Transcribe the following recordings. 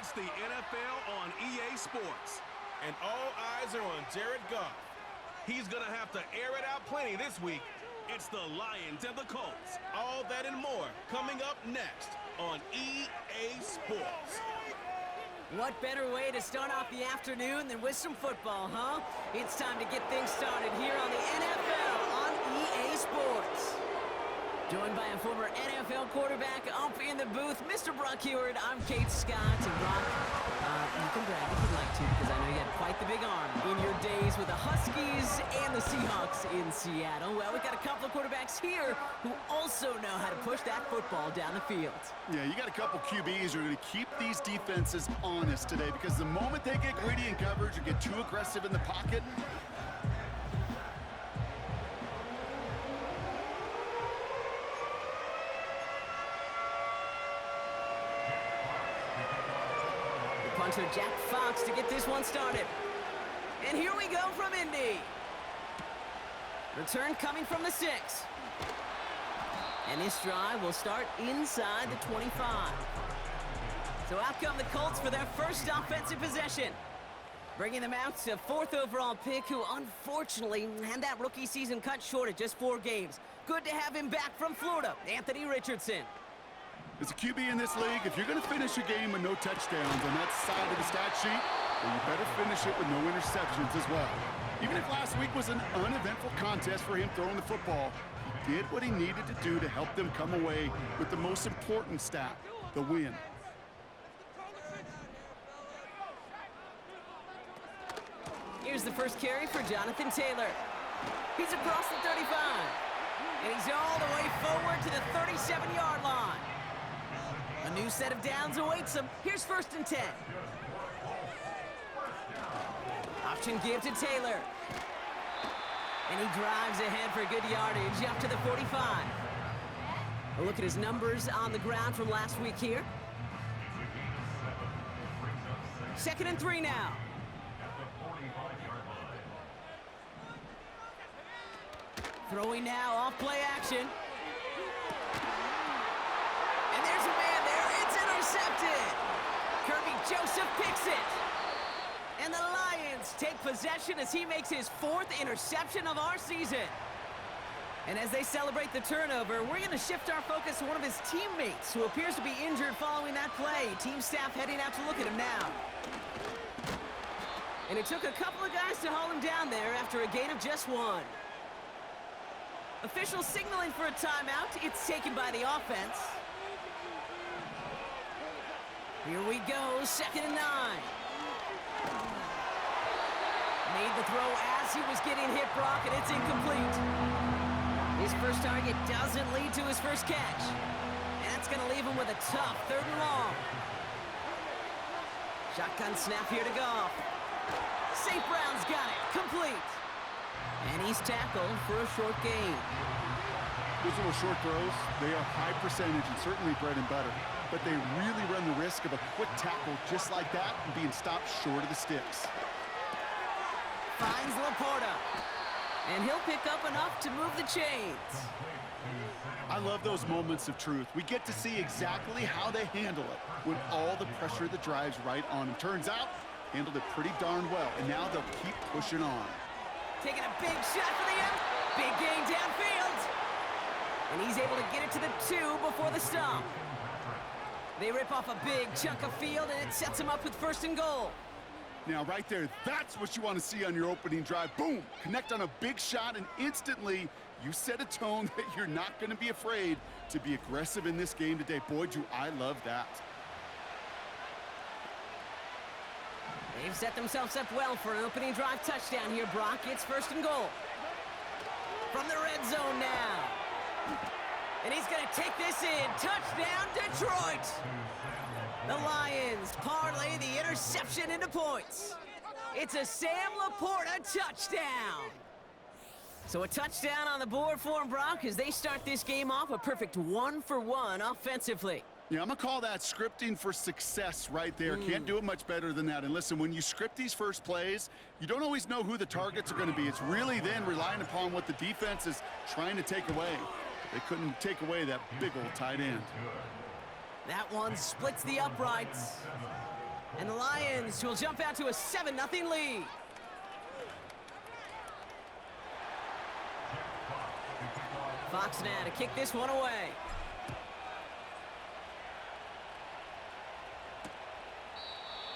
It's the NFL on EA Sports. And all eyes are on Jared Goff. He's going to have to air it out plenty this week. It's the Lions and the Colts. All that and more coming up next on EA Sports. What better way to start off the afternoon than with some football, huh? It's time to get things started here on the NFL on EA Sports. Joined by a former NFL quarterback up in the booth, Mr. Brock Heward. I'm Kate Scott. And Brock, you can brag if you'd like to, because I know you had quite the big arm in your days with the Huskies and the Seahawks in Seattle. Well, we've got a couple of quarterbacks here who also know how to push that football down the field. Yeah, you got a couple QBs who are going to keep these defenses honest today, because the moment they get greedy in coverage or get too aggressive in the pocket, punter Jack Fox to get this one started. And here we go from Indy. Return coming from the 6. And this drive will start inside the 25. So out come the Colts for their first offensive possession. Bringing them out to 4th overall pick, who unfortunately had that rookie season cut short at just 4 games. Good to have him back from Florida, Anthony Richardson. as a QB in this league, if you're going to finish a game with no touchdowns on that side of the stat sheet, then you better finish it with no interceptions as well. Even if last week was an uneventful contest for him throwing the football, he did what he needed to do to help them come away with the most important stat, the win. Here's the first carry for Jonathan Taylor. He's across the 35. And he's all the way forward to the 37-yard line. A new set of downs awaits him. Here's 1st and 10. Option give to Taylor. And he drives ahead for good yardage up to the 45. A look at his numbers on the ground from last week here. 2nd and 3 now. Throwing now, off play action. And there's a man there. It's intercepted. Kirby Joseph picks it. And the Lions take possession as he makes his 4th interception of our season. And as they celebrate the turnover, we're going to shift our focus to one of his teammates who appears to be injured following that play. Team staff heading out to look at him now. And it took a couple of guys to hold him down there after a gain of just 1. Official signaling for a timeout. It's taken by the offense. Here we go, 2nd and 9. Made the throw as he was getting hit, Brock, and it's incomplete. His first target doesn't lead to his first catch. And that's going to leave him with a tough 3rd and long. Shotgun snap here to Goff. St. Brown's got it, complete. And he's tackled for a short gain. Those little short throws, they are high percentage and certainly bread and butter. But they really run the risk of a quick tackle just like that and being stopped short of the sticks. Finds Laporta. And he'll pick up enough to move the chains. I love those moments of truth. We get to see exactly how they handle it when all the pressure that drives right on them. Turns out, handled it pretty darn well. And now they'll keep pushing on. Taking a big shot for the end. Big gain downfield. And he's able to get it to the 2 before the stop. They rip off a big chunk of field, and it sets him up with 1st and goal. Now, right there, that's what you want to see on your opening drive. Boom! Connect on a big shot, and instantly you set a tone that you're not going to be afraid to be aggressive in this game today. Boy, do I love that. They've set themselves up well for an opening drive touchdown here, Brock. It's 1st and goal. From the red zone now. And he's going to take this in. Touchdown, Detroit! The Lions parlay the interception into points. It's a Sam Laporta touchdown. So a touchdown on the board for him, Brock, as they start this game off a perfect 1-for-1 offensively. Yeah, I'm going to call that scripting for success right there. Can't do it much better than that. And listen, when you script these first plays, you don't always know who the targets are going to be. It's really then relying upon what the defense is trying to take away. They couldn't take away that big old tight end. That one splits the uprights. And the Lions will jump out to a 7-0 lead. Fox now to kick this one away.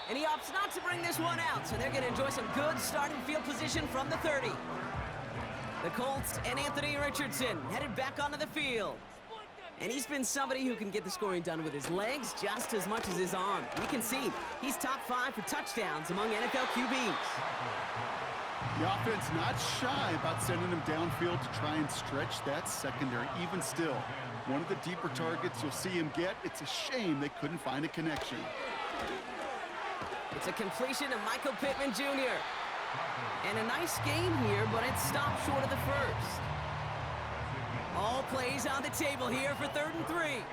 And he opts not to bring this one out, so they're going to enjoy some good starting field position from the 30. The Colts and Anthony Richardson headed back onto the field. And he's been somebody who can get the scoring done with his legs just as much as his arm. You can see he's top 5 for touchdowns among NFL QBs. The offense not shy about sending him downfield to try and stretch that secondary. Even still, one of the deeper targets you'll see him get. It's a shame they couldn't find a connection. It's a completion to Michael Pittman Jr. And a nice game here, but it stopped short of the first. All plays on the table here for 3rd and 3.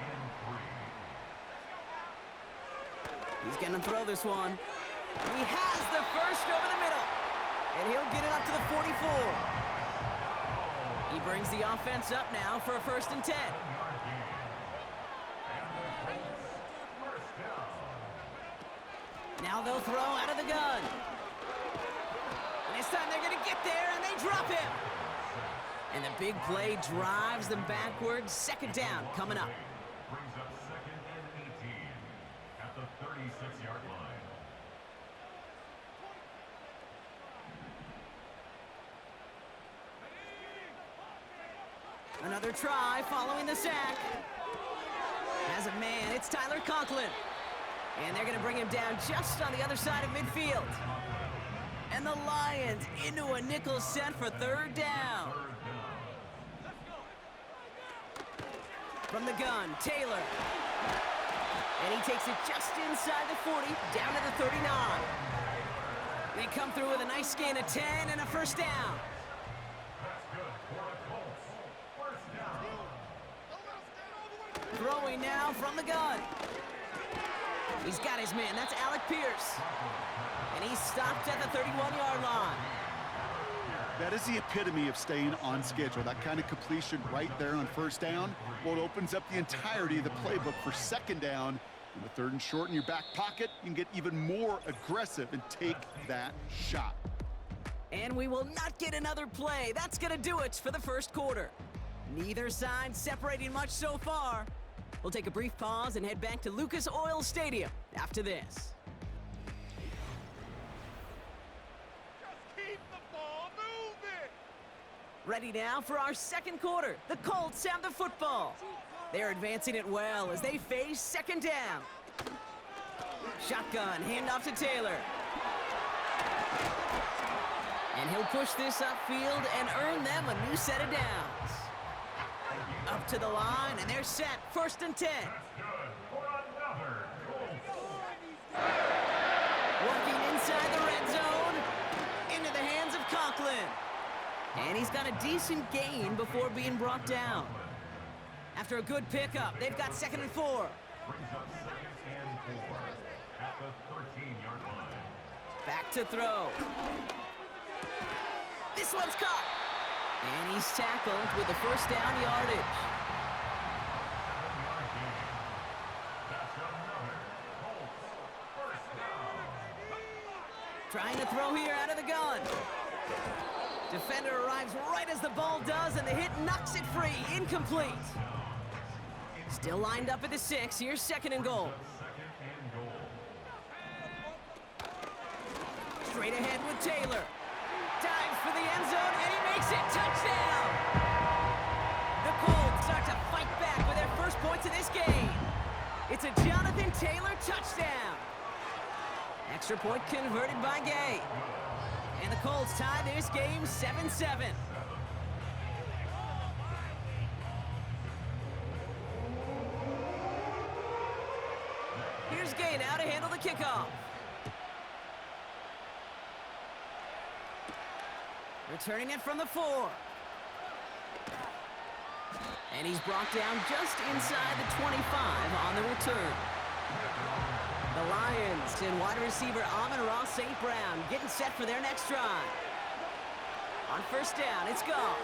He's going to throw this one. He has the first over the middle. And he'll get it up to the 44. He brings the offense up now for a 1st and 10. Now they'll throw out of the gun. And this time they're going to get there, and they drop him. And the big play drives them backwards. 2nd down coming up. Brings up 2nd and 18 at the 36-yard line. Another try following the sack. As a man, it's Tyler Conklin. And they're going to bring him down just on the other side of midfield. And the Lions into a nickel set for 3rd down. From the gun, Taylor. And he takes it just inside the 40, down to the 39. They come through with a nice gain of 10 and a 1st down. Throwing now from the gun. He's got his man. That's Alec Pierce. And he's stopped at the 31-yard line. That is the epitome of staying on schedule. That kind of completion right there on 1st down. Well, it opens up the entirety of the playbook for 2nd down. In the 3rd and short in your back pocket, you can get even more aggressive and take that shot. And we will not get another play. That's going to do it for the 1st quarter. Neither side separating much so far. We'll take a brief pause and head back to Lucas Oil Stadium after this. Just keep the ball moving. Ready now for our 2nd quarter. The Colts have the football. They're advancing it well as they face 2nd down. Shotgun, handoff to Taylor. And he'll push this upfield and earn them a new set of downs. Up to the line, and they're set. 1st and 10. Working inside the red zone. Into the hands of Conklin. And he's got a decent gain before being brought down. After a good pickup, they've got 2nd and 4. Back to throw. This one's caught. And he's tackled with the 1st down yardage. Trying to throw here out of the gun. Defender arrives right as the ball does, and the hit knocks it free. Incomplete. Still lined up at the 6. Here's 2nd and goal. Straight ahead with Taylor. Dives for the end zone, and he makes it. Touchdown! The Colts start to fight back with their 1st points of this game. It's a Jonathan Taylor touchdown. Extra point converted by Gay. And the Colts tie this game 7-7. Here's Gay now to handle the kickoff. Returning it from the 4. And he's brought down just inside the 25 on the return. The Lions and wide receiver Amon-Ra St. Brown getting set for their next drive. On 1st down, it's Goff.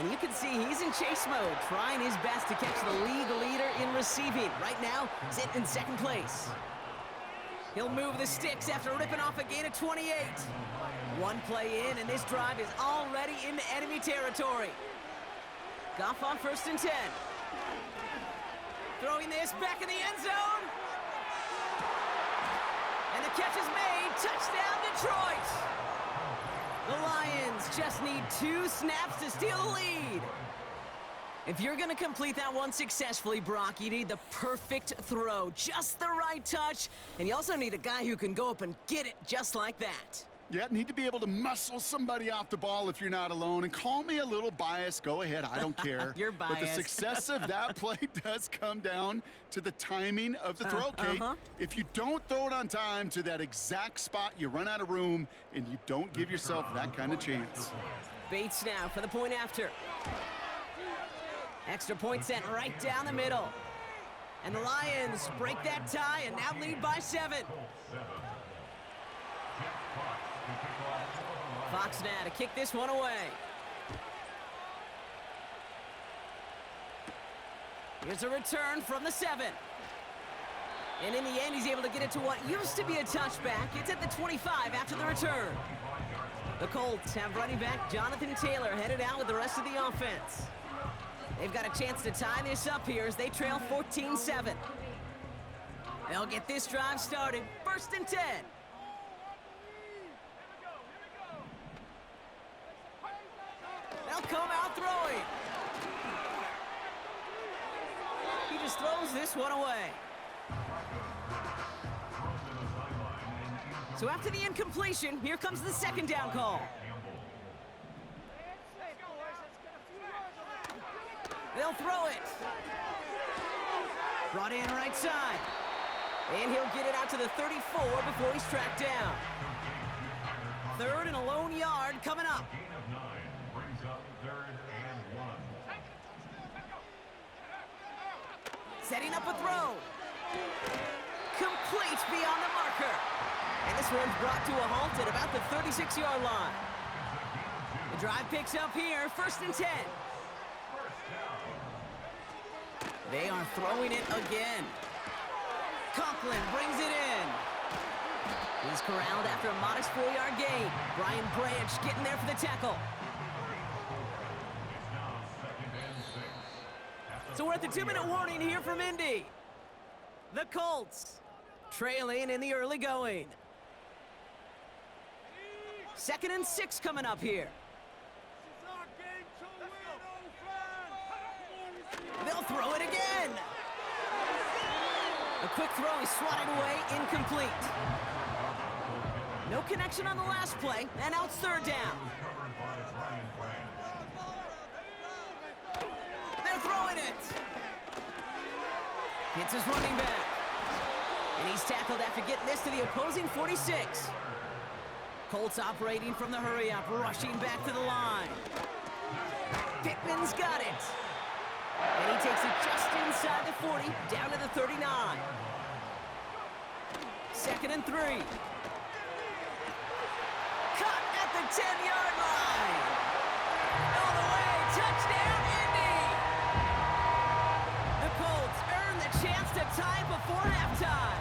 And you can see he's in chase mode, trying his best to catch the league leader in receiving. Right now, sitting in 2nd place. He'll move the sticks after ripping off a gain of 28. One play in, and this drive is already into enemy territory. Goff on 1st and 10. Throwing this back in the end zone. And the catch is made. Touchdown, Detroit. The Lions just need 2 snaps to steal the lead. If you're going to complete that one successfully, Brock, you need the perfect throw, just the right touch, and you also need a guy who can go up and get it just like that. Yeah, need to be able to muscle somebody off the ball if you're not alone. And call me a little biased. Go ahead. I don't care. You're biased. But the success of that play does come down to the timing of the throw, Kate. If you don't throw it on time to that exact spot, you run out of room, and you don't give yourself that kind of chance. Bates now for the point after. Extra point sent right down the middle. And the Lions break that tie and now lead by 7. Fox now to kick this one away. Here's a return from the 7. And in the end, he's able to get it to what used to be a touchback. It's at the 25 after the return. The Colts have running back Jonathan Taylor headed out with the rest of the offense. They've got a chance to tie this up here as they trail 14-7. They'll get this drive started. 1st and 10. They'll come out throwing. He just throws this one away. So after the incompletion, here comes the 2nd down call. They'll throw it. Brought in right side. And he'll get it out to the 34 before he's tracked down. 3rd and a lone yard coming up. Gain of 9 brings up 3rd and 1. Setting up a throw. Complete beyond the marker. And this one's brought to a halt at about the 36-yard line. The drive picks up here, 1st and 10. They are throwing it again. Conklin brings it in. He's corralled after a modest 4-yard gain. Brian Branch getting there for the tackle. So we're at the 2-minute warning here from Indy. The Colts trailing in the early going. 2nd and 6 coming up here. They'll throw it again. A quick throw is swatted away, incomplete. No connection on the last play, and now it's 3rd down. They're throwing it. Hits his running back. And he's tackled after getting this to the opposing 46. Colts operating from the hurry-up, rushing back to the line. Pittman's got it. And he takes it just inside the 40, down to the 39. 2nd and 3. Cut at the 10-yard line. All the way, touchdown, Indy. The Colts earn the chance to tie before halftime.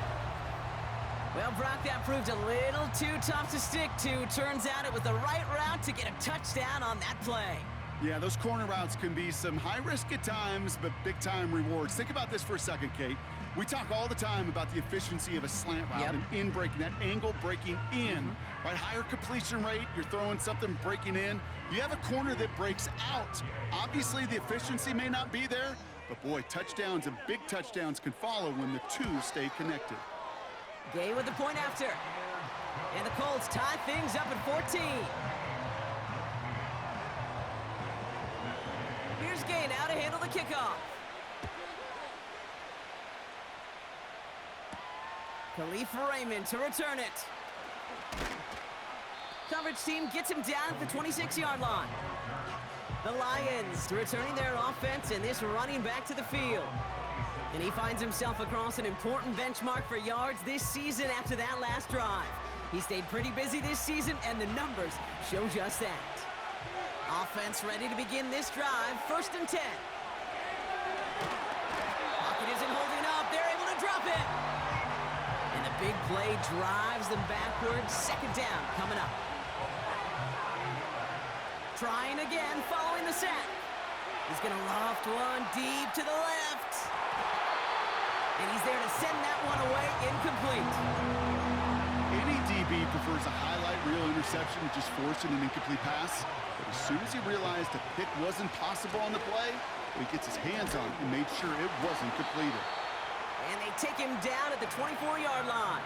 Well, Brock, that proved a little too tough to stick to. Turns out it was the right route to get a touchdown on that play. Yeah, those corner routes can be some high risk at times, but big-time rewards. Think about this for a second, Kate. We talk all the time about the efficiency of a slant route and in breaking, that angle breaking in, right? Higher completion rate, you're throwing something breaking in. You have a corner that breaks out. Obviously, the efficiency may not be there, but boy, touchdowns and big touchdowns can follow when the two stay connected. Gay with the point after. And the Colts tie things up at 14. Here's Gay now to handle the kickoff. Khalif Raymond to return it. Coverage team gets him down at the 26-yard line. The Lions returning their offense and this running back to the field. And he finds himself across an important benchmark for yards this season after that last drive. He stayed pretty busy this season, and the numbers show just that. Offense ready to begin this drive, 1st and 10. Pocket isn't holding up. They're able to drop it. And the big play drives them backwards. Second down coming up. Trying again, following the sack. He's going to loft one deep to the left. And he's there to send that one away, incomplete. Any DB prefers a highlight reel interception to just forcing an incomplete pass. But as soon as he realized a pick wasn't possible on the play, he gets his hands on it and made sure it wasn't completed. And they take him down at the 24-yard line.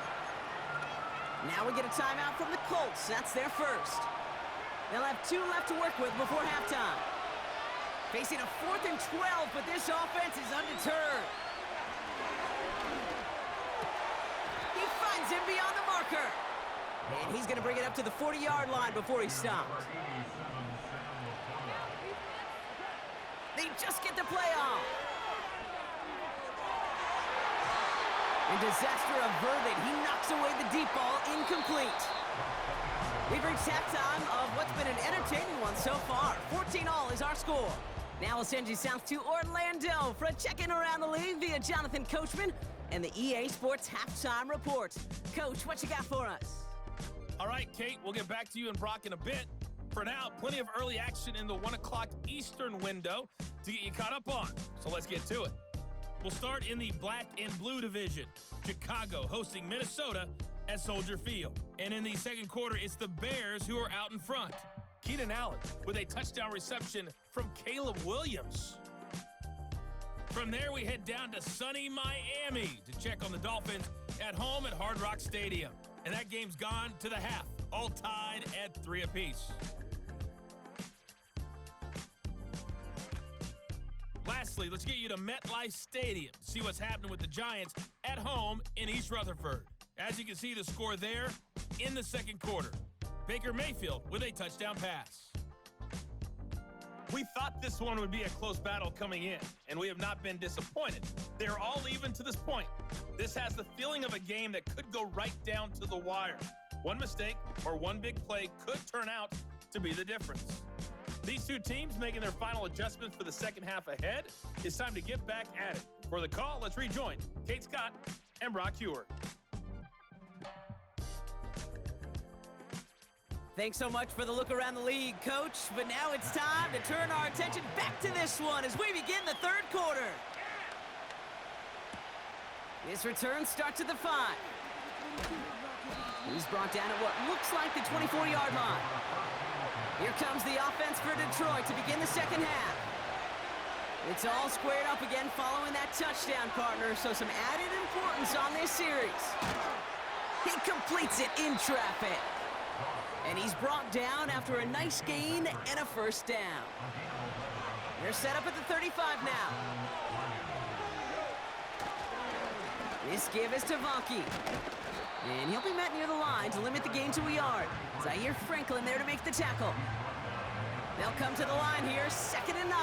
Now we get a timeout from the Colts. That's their first. They'll have 2 left to work with before halftime. Facing a 4th and 12, but this offense is undeterred. He finds him beyond the marker. And he's going to bring it up to the 40-yard line before he stops. They just get the play off. And disaster averted. He knocks away the deep ball, incomplete. We've reached halftime of what's been an entertaining one so far. 14-all is our score. Now we'll send you south to Orlando for a check-in around the league via Jonathan Coachman and the EA Sports Halftime Report. Coach, what you got for us? All right, Kate, we'll get back to you and Brock in a bit. For now, plenty of early action in the 1 o'clock Eastern window to get you caught up on. So let's get to it. We'll start in the black and blue division. Chicago hosting Minnesota at Soldier Field. And in the second quarter, it's the Bears who are out in front. Keenan Allen with a touchdown reception from Caleb Williams. From there, we head down to sunny Miami to check on the Dolphins at home at Hard Rock Stadium. And that game's gone to the half, all tied at 3 apiece. Lastly, let's get you to MetLife Stadium to see what's happening with the Giants at home in East Rutherford. As you can see, the score there in the second quarter. Baker Mayfield with a touchdown pass. We thought this one would be a close battle coming in, and we have not been disappointed. They're all even to this point. This has the feeling of a game that could go right down to the wire. One mistake or one big play could turn out to be the difference. These two teams making their final adjustments for the second half ahead. It's time to get back at it. For the call, let's rejoin Kate Scott and Brock Heward. Thanks so much for the look around the league, Coach. But now it's time to turn our attention back to this one as we begin the third quarter. This return starts at the 5. He's brought down at what looks like the 24-yard line. Here comes the offense for Detroit to begin the second half. It's all squared up again following that touchdown, partner, so some added importance on this series. He completes it in traffic. And he's brought down after a nice gain and a first down. They're set up at the 35 now. This give is to Vonke. And he'll be met near the line to limit the gain to a yard. Zaire Franklin there to make the tackle. They'll come to the line here, 2nd and 9.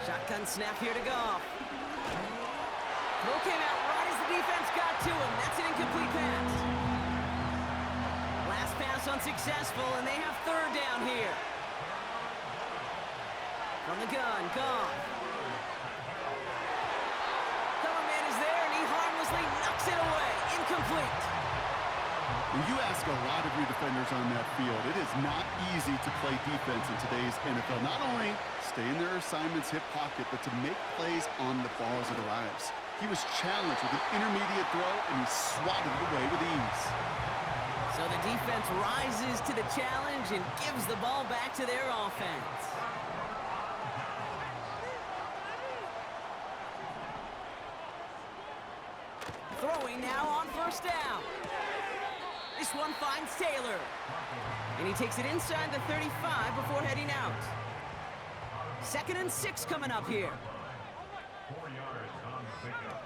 Shotgun snap here to Goff. Throw came out right as the defense got to him. That's an incomplete pass. Last pass unsuccessful, and they have 3rd down here. From the gun, Goff. Cover man is there, and he harmlessly knocks it away. Incomplete. When you ask a lot of your defenders on that field, it is not easy to play defense in today's NFL. Not only stay in their assignment's hip pocket, but to make plays on the ball as it arrives. He was challenged with an intermediate throw, and he swatted it away with ease. So the defense rises to the challenge and gives the ball back to their offense. Throwing now on 1st down. This one finds Taylor. And he takes it inside the 35 before heading out. 2nd and 6 coming up here. 4 yards on the pickup.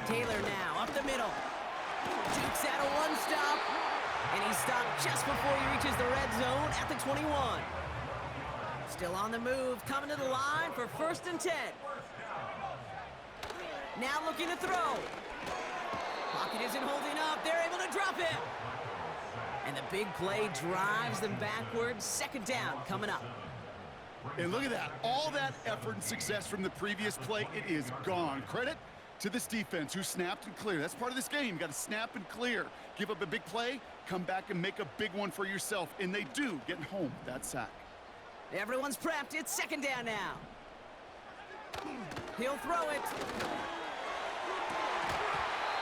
Taylor now up the middle. Jukes out a one-stop. And he stopped just before he reaches the red zone at the 21. Still on the move, coming to the line for 1st and 10. Now looking to throw. Pocket isn't holding up. They're able to drop him. And the big play drives them backwards. 2nd down coming up. And look at that. All that effort and success from the previous play, it is gone. Credit to this defense who snapped and clear. That's part of this game. You got to snap and clear. Give up a big play, come back and make a big one for yourself. And they do, getting home with that sack. Everyone's prepped. It's second down now. He'll throw it.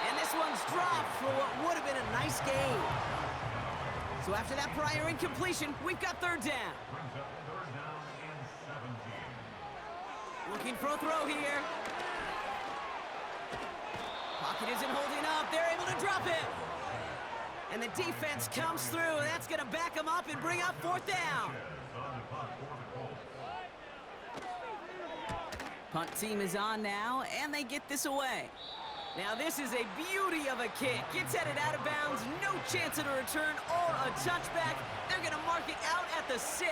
And this one's dropped for what would have been a nice game. So after that prior incompletion, we've got third down. Brings up third down and 17. Looking for a throw here. Pocket isn't holding up. They're able to drop it. And the defense comes through, and that's going to back them up and bring up fourth down. On the clock for the Colts. Punt team is on now, and they get this away. Now this is a beauty of a kick. It's headed out of bounds, no chance of a return or a touchback. They're going to mark it out at the 6.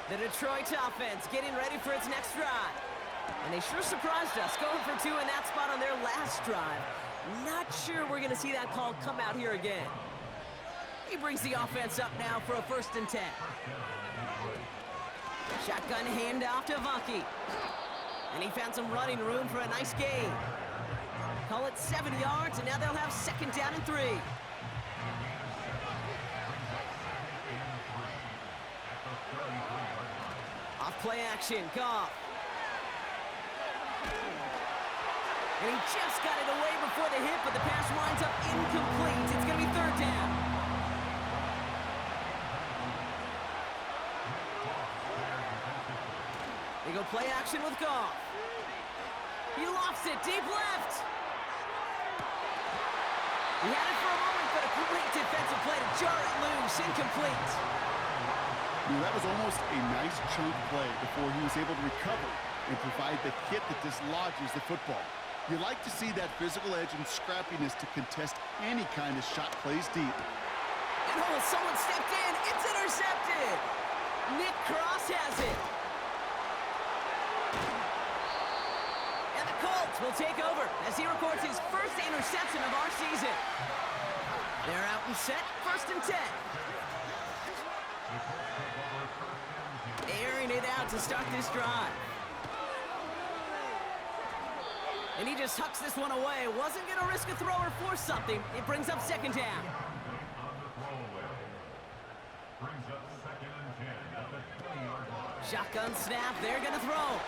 The Detroit offense getting ready for its next drive. And they sure surprised us, going for 2 in that spot on their last drive. Not sure we're going to see that call come out here again. He brings the offense up now for a 1st and 10. Shotgun handoff to Vaki. And he found some running room for a nice gain. Call it 7 yards, and now they'll have second down and 3. Off play action, Goff. And he just got it away before the hit, but the pass winds up incomplete. It's going to be third down. They go play action with Goff. He lofts it deep left. He had it for a moment, but a great defensive play to jar it loose. Incomplete. That was almost a nice chunk play before he was able to recover and provide the hit that dislodges the football. You like to see that physical edge and scrappiness to contest any kind of shot plays deep. And oh, someone stepped in. It's intercepted. Nick Cross has it. And the Colts will take over as he records his first interception of our season. They're out and set, 1st and 10. Airing it out to start this drive. And he just hucks this one away. Wasn't going to risk a throw or force something. It brings up second down. Shotgun snap. They're going to throw.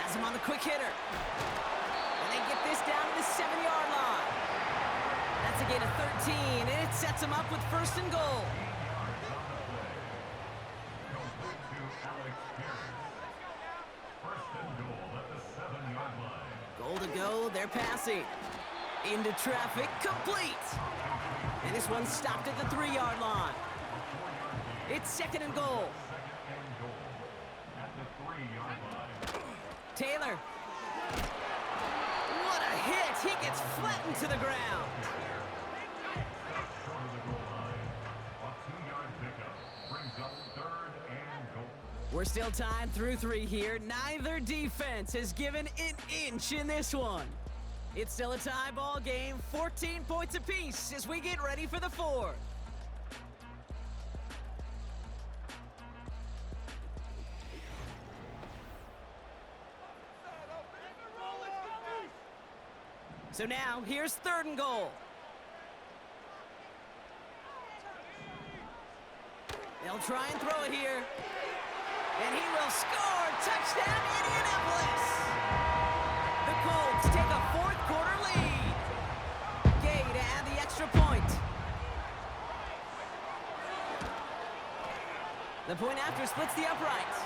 Has him on the quick hitter. And they get this down to the 7-yard line. That's a gain of 13, and it sets him up with 1st and goal. Goal to go, they're passing. Into traffic, complete. And this one's stopped at the 3-yard line. It's 2nd and goal. Taylor. What a hit! He gets flattened to the ground. We're still tied through 3 here. Neither defense has given an inch in this one. It's still a tie ball game, 14 points apiece as we get ready for the 4th. So now, here's 3rd and goal. They'll try and throw it here. And he will score! Touchdown, Indianapolis! The Colts take a 4th quarter lead. Gay to add the extra point. The point after splits the uprights.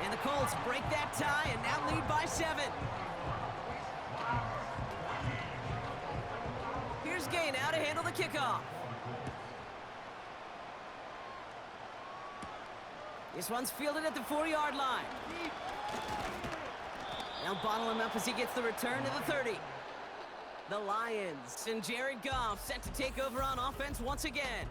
And the Colts break that tie and now lead by 7. Here's Gay now to handle the kickoff. This one's fielded at the 4-yard line. They'll bottle him up as he gets the return to the 30. The Lions and Jared Goff set to take over on offense once again.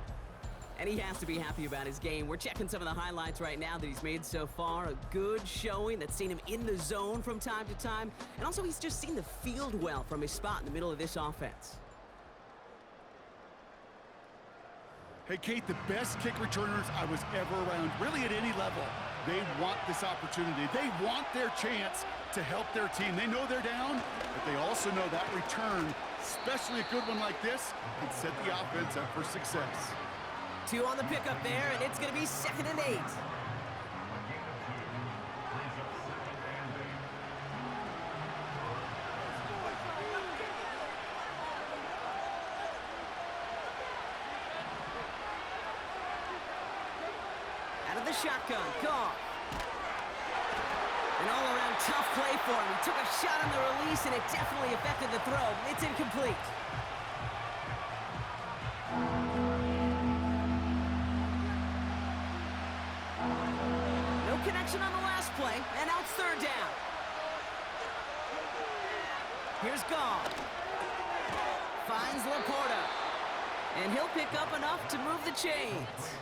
And he has to be happy about his game. We're checking some of the highlights right now that he's made so far. A good showing that's seen him in the zone from time to time. And also he's just seen the field well from his spot in the middle of this offense. Hey, Kate, the best kick returners I was ever around, really at any level, they want this opportunity. They want their chance to help their team. They know they're down, but they also know that return, especially a good one like this, can set the offense up for success. 2 on the pickup there, and it's going to be 2nd and 8. Out of the shotgun, Goff. An all-around tough play for him. He took a shot on the release, and it definitely affected the throw. It's incomplete. No connection on the last play, and now it's 3rd down. Here's Goff. Finds Laporta. And he'll pick up enough to move the chains.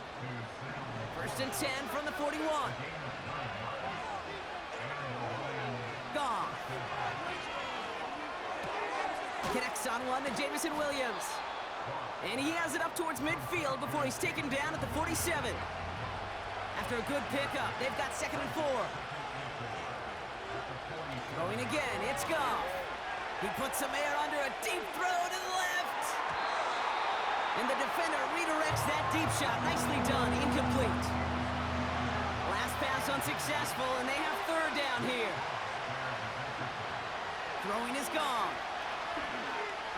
1st and 10 from the 41. Goff. Connects on one to Jamison Williams. And he has it up towards midfield before he's taken down at the 47. After a good pickup, they've got 2nd and 4. Throwing again, it's Goff. He puts some air under a deep throw to the left. And the defender redirects that deep shot. Nicely done, incomplete. Last pass unsuccessful, and they have 3rd down here. Throwing is gone.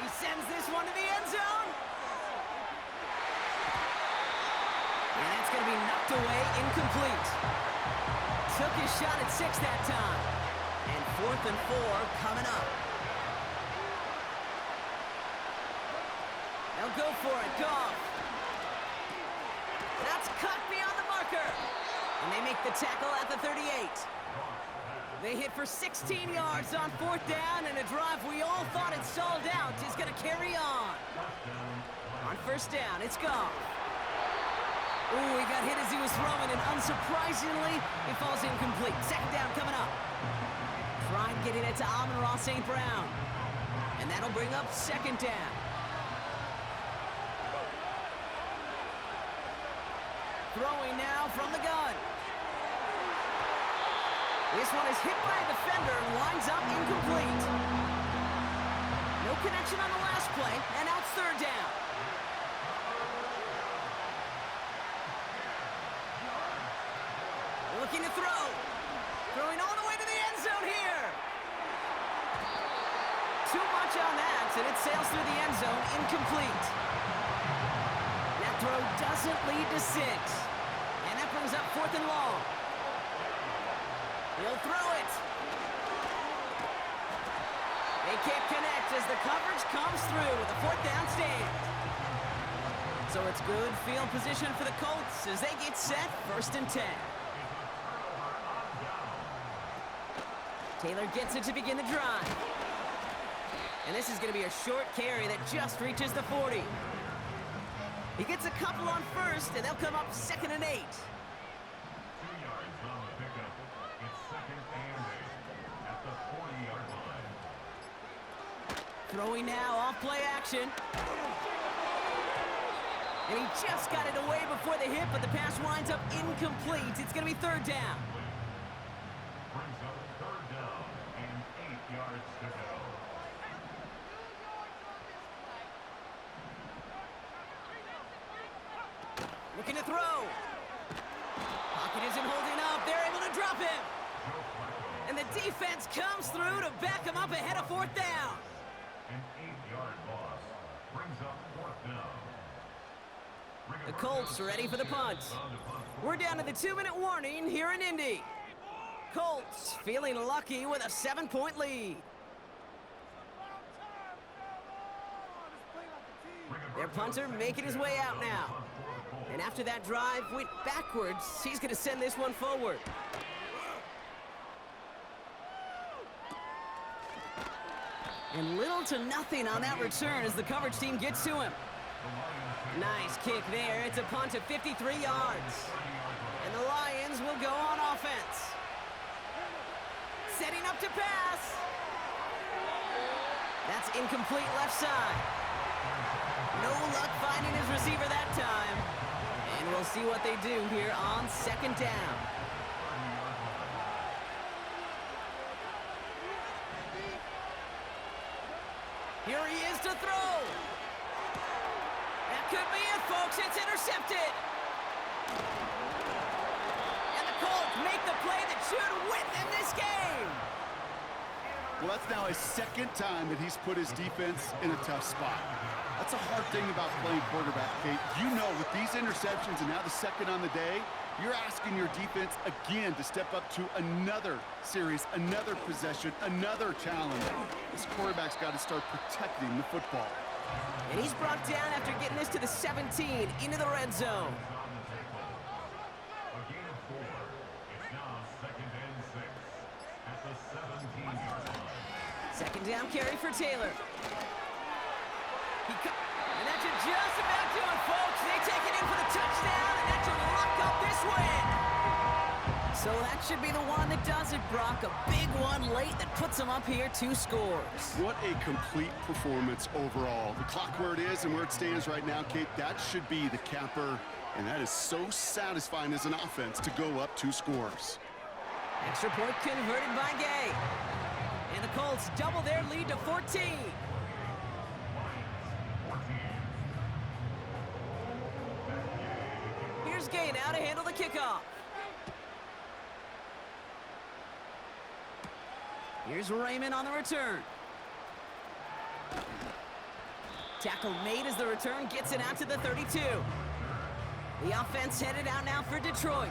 He sends this one to the end zone. And that's going to be knocked away, incomplete. Took his shot at 6 that time. And 4th and 4 coming up. They'll go for it, Goff. That's cut beyond the marker. And they make the tackle at the 38. They hit for 16 yards on 4th down, and a drive we all thought had stalled out is going to carry on. On 1st down, it's Goff. Ooh, he got hit as he was throwing, and unsurprisingly, it falls incomplete. 2nd down coming up. Trying getting it to Amon-Ra St. Brown. And that'll bring up 2nd down. Throwing now from the gun. This one is hit by a defender and winds up incomplete. No connection on the last play, and now it's 3rd down. Looking to throw. Throwing all the way to the end zone here. Too much on that, and it sails through the end zone, incomplete. That throw doesn't lead to 6. And that brings up 4th and long. He'll throw it. They can't connect as the coverage comes through with a 4th down stand. So it's good field position for the Colts as they get set, 1st and 10. Taylor gets it to begin the drive. And this is going to be a short carry that just reaches the 40. He gets a couple on 1st, and they'll come up 2nd and 8. 2 yards on the pickup. It's 2nd and 8 at the 40-yard line. Throwing now, off play action. And he just got it away before the hit, but the pass winds up incomplete. It's going to be 3rd down. Brings up 3rd down and 8 yards to go. Looking to throw. Pocket isn't holding up. They're able to drop him. And the defense comes through to back him up ahead of 4th down. An 8-yard loss brings up 4th down. The Colts are ready for the punt. We're down to the 2-minute warning here in Indy. Colts feeling lucky with a 7-point lead. Their punter making his way out now. And after that drive went backwards, he's going to send this one forward. And little to nothing on that return as the coverage team gets to him. Nice kick there. It's a punt of 53 yards. And the Lions will go on offense. Setting up to pass. That's incomplete left side. No luck finding his receiver that time. And we'll see what they do here on second down. Here he is to throw. That could be it, folks. It's intercepted. And the Colts make the play that should win them this game. Well, that's now his second time that he's put his defense in a tough spot. That's a hard thing about playing quarterback, Kate. You know, with these interceptions and now the second on the day, you're asking your defense again to step up to another series, another possession, another challenge. This quarterback's got to start protecting the football. And he's brought down after getting this to the 17 into the red zone. A gain of 4. It's now 2nd and 6 at the 17-yard line. Second down carry for Taylor. And that should just about do it, folks. They take it in for the touchdown, and that should lock up this win. So that should be the one that does it, Brock. A big one late that puts them up here 2 scores. What a complete performance overall. The clock where it is and where it stands right now, Kate, that should be the capper, and that is so satisfying as an offense to go up 2 scores. Extra point converted by Gay. And the Colts double their lead to 14. Here's Gay now to handle the kickoff. Here's Raymond on the return. Tackle made as the return gets it out to the 32. The offense headed out now for Detroit.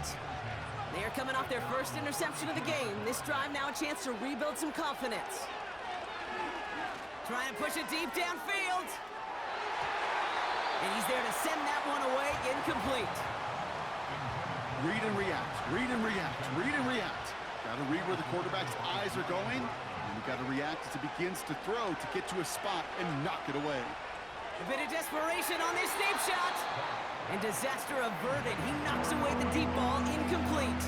They are coming off their first interception of the game. This drive now a chance to rebuild some confidence. Trying to push it deep downfield. And he's there to send that one away, incomplete. Read and react, read and react, read and react. Got to read where the quarterback's eyes are going, and you got to react as he begins to throw to get to a spot and knock it away. A bit of desperation on this deep shot. And disaster averted. He knocks away the deep ball, incomplete.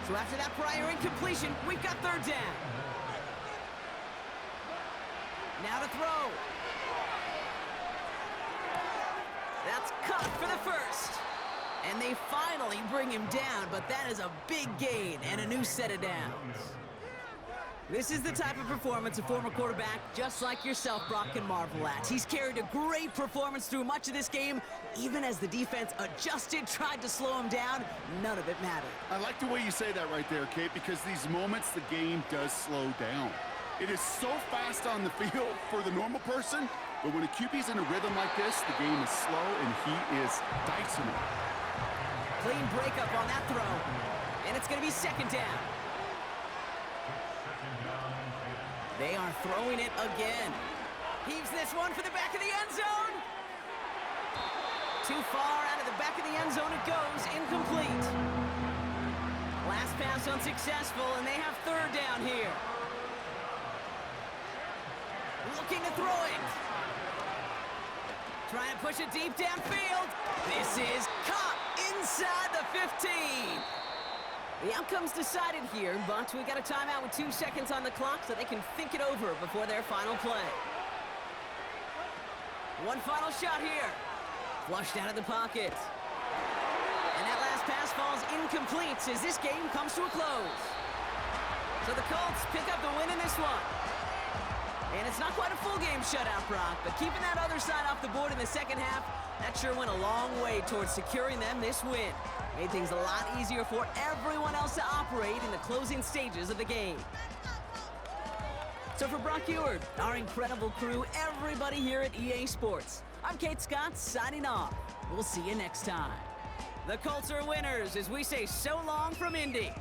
So after that prior incompletion, we've got third down. Now to throw. That's caught for the first. And they finally bring him down, but that is a big gain and a new set of downs. This is the type of performance a former quarterback just like yourself, Brock, can marvel at. He's carried a great performance through much of this game. Even as the defense adjusted, tried to slow him down, none of it mattered. I like the way you say that right there, Kate, because these moments the game does slow down. It is so fast on the field for the normal person, but when a QB's in a rhythm like this, the game is slow and he is dicing it. Clean breakup on that throw. And it's going to be second down. They are throwing it again. Heaves this one for the back of the end zone. Too far out of the back of the end zone it goes, incomplete. Last pass unsuccessful, and they have third down here. Looking to throw it. Trying to push it deep downfield. This is caught inside the 15. The outcome's decided here, but we got a timeout with 2 seconds on the clock so they can think it over before their final play. One final shot here. Flushed out of the pocket. And that last pass falls incomplete as this game comes to a close. So the Colts pick up the win in this one. And it's not quite a full game shutout, Brock, but keeping that other side off the board in the second half, that sure went a long way towards securing them this win. Made things a lot easier for everyone else to operate in the closing stages of the game. So for Brock Eward, our incredible crew, everybody here at EA Sports, I'm Kate Scott signing off. We'll see you next time. The Colts are winners as we say so long from Indy.